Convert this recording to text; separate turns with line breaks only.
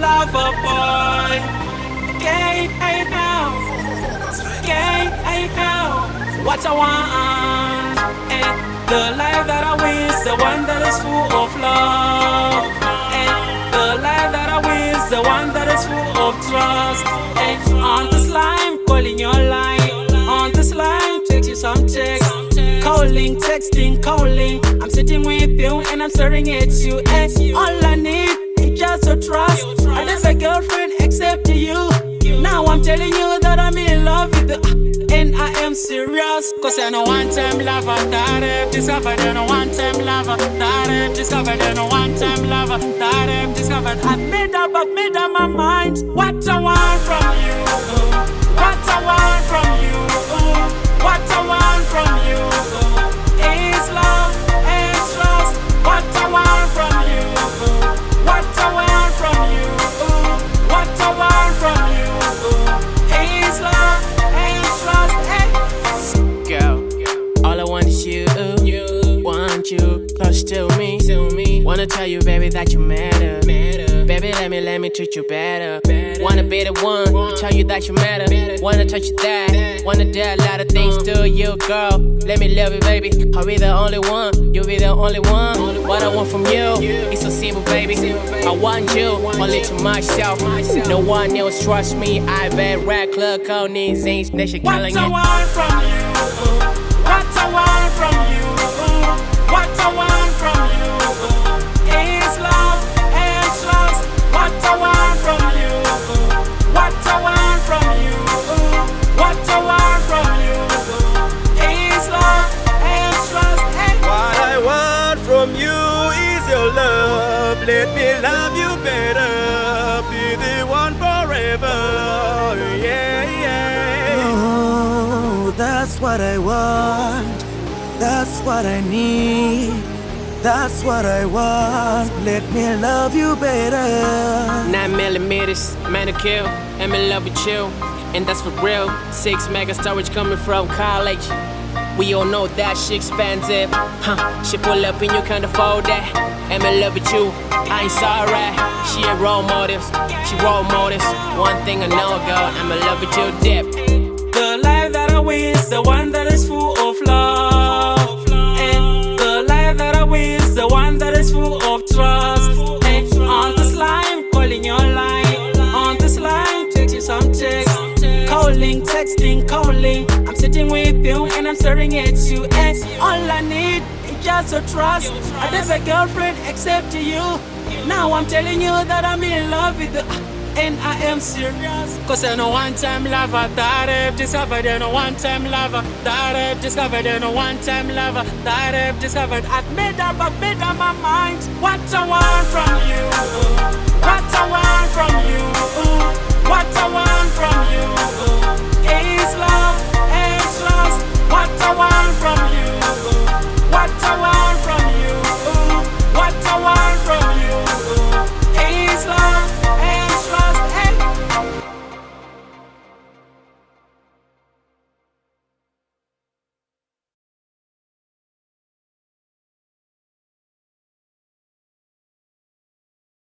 LoverBoy. Gay, hey now. Gay, hey now. What I want, and the life that I wish, the one that is full of love, and the life that I wish, the one that is full of trust. And on this line, calling your line, on this line, text you some text, calling, texting, calling. I'm sitting with you and I'm staring at you, and all I need is just a trust. I just a girlfriend except you. Now I'm telling you that I'm in love with you, and I am serious. Cause I know one time lover, that I've discovered. I know one time lover, that I've discovered. I know one time lover, that I've discovered. I've made up my mind. What I want from you, what I want from you, what I want from you is love and trust. What I want from you, what I want from you, what I want from you is love and trust.
Girl, all I want is you. Want you close to me. Wanna tell you, baby, that you matter. Baby, let me treat you better. Wanna be the one to tell you that you matter. Wanna touch you that. Wanna do a lot of things to you, girl. Let me love you, baby. I'll be the only one. You'll be the only one. What I want from you, it's so simple, baby. I want you only to myself. No one else trust me. I bet Redklark on these things. They should killing it.
What I want from you, what I want from you, what I want from you is love and trust. What I want from you, what I want from you, what I want from you is love and trust.
What I want from you is your love. Let me love you better. Be the one forever. Yeah, yeah.
Oh, that's what I want. That's what I need. That's what I want. Let me love you better.
9 millimeters, manicure, I'm in love with you, and that's for real. 6 mega storage coming from college. We all know that shit expensive. She pull up and you can't afford that. I'm in love with you, I ain't sorry. She a role models, she role models. One thing I know, girl, I'm in love with you, dip.
The life that I wish, the one that is full of love, and the life that I wish, the one that is full of trust. And on this line, calling your line, on this line, text you some text, calling, texting, calling. I'm sitting with you and I'm staring at you, and all I need is just a trust. I have a girlfriend except you. Now I'm telling you that I'm in love with you, and I am serious. Cause I know one time lover, that I've discovered. I know one time lover, that I've discovered. I know one time lover, that I've discovered. I've made up my mind. What I want from you, what I want from you, what I want from you is love